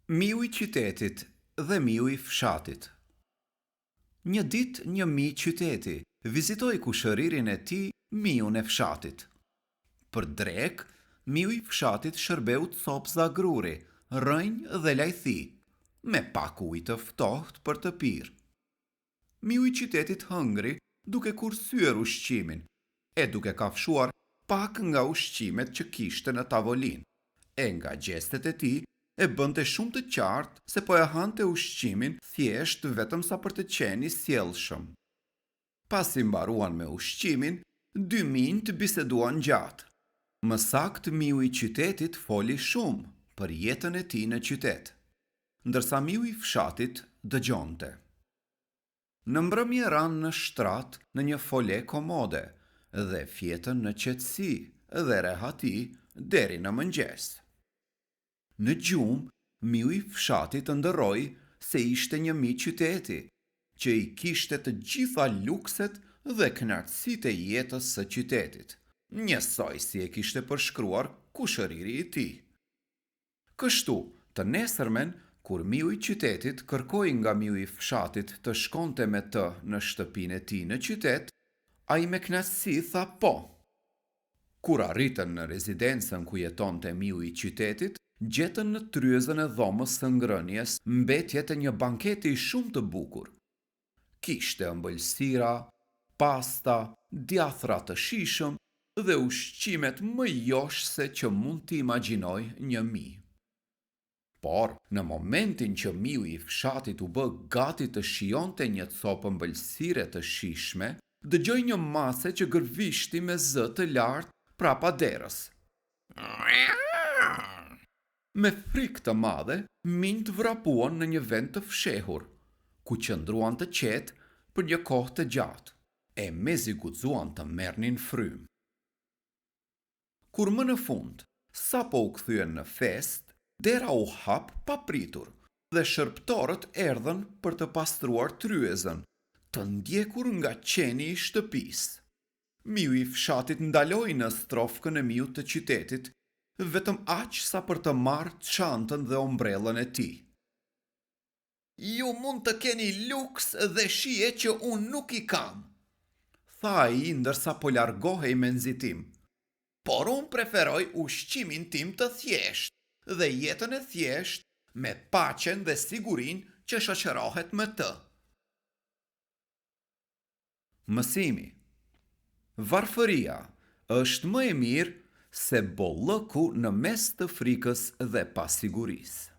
Miu i qytetit dhe miu i fshatit. Një ditë një mi qyteti vizitoi kushëririn e tij, miun e fshatit. Për drek, miu i fshatit shërbeu copza gruri, rënjë dhe lajthi, me pak ujë të ftohtë për të pirë. Miu i qytetit hëngri, duke kursyer ushqimin, e duke kafshuar pak nga ushqimet që kishte në tavolinë, e nga gjestet e tij e bënte shumë të qartë se po e hante ushqimin thjesht vetëm sa për të qenë i sjellshëm. Pasi mbaruan me ushqimin, dy minjt biseduan gjatë. Më saktë, miu i qytetit foli shumë për jetën e tij në qytet, ndërsa miu i fshatit dëgjonte. Në mbrëmje ranë në shtrat në një fole komode dhe fjetën në qetësi dhe rehati deri në mëngjes. Në gjumë, miu i fshatit ndërroi se ishte një mi qyteti, që i kishte të gjitha lukset dhe kënaqësitë e jetës së qytetit, njësoj si e kishte përshkruar kushëriri i tij. Kështu, të nesërmen, kur miu i qytetit kërkoi nga miu i fshatit të shkonte me të në shtëpinë e tij në qytet, ai me kënaqësi tha po. Kur arritën në rezidencën ku jetonte miu i qytetit, gjetën në tryezën e dhomës së ngrënies mbetjet e një banketi shumë të bukur. Kishte ëmbëlsira, pasta, djathra të shijshëm dhe ushqimet më joshse që mund t'i imagjinoj një mi. Por, në momentin që miu i fshatit u bë gati të shijonte një copë ëmbëlsire të shijshme, dëgjoi një mase që gërvishti me zë të lartë prapa derës. Me frikë të madhe, minjt vrapuan në një vend të fshehur, ku qëndruan të qetë për një kohë të gjatë, e mezi guxuan të merrnin frymë. Kur më në fund, sapo u kthyen në fest, dera u hap papritur dhe shërbëtorët erdhën për të pastruar tryezën, të ndjekur nga qeni i shtëpisë. Miu i fshatit ndaloi në strofkën e miut të qytetit, vetëm aq sa për të marrë çantën dhe ombrellën e tij. Ju mund të keni luks dhe shije që unë nuk i kam, tha ai ndërsa po largohej me nxitim. Por unë preferoj ushqimin tim të thjeshtë dhe jetën e thjeshtë me paqen dhe sigurinë që shoqërohet me të. Mësimi. Varfëria është më e mirë se bollëku në mes të frikës dhe pasigurisë.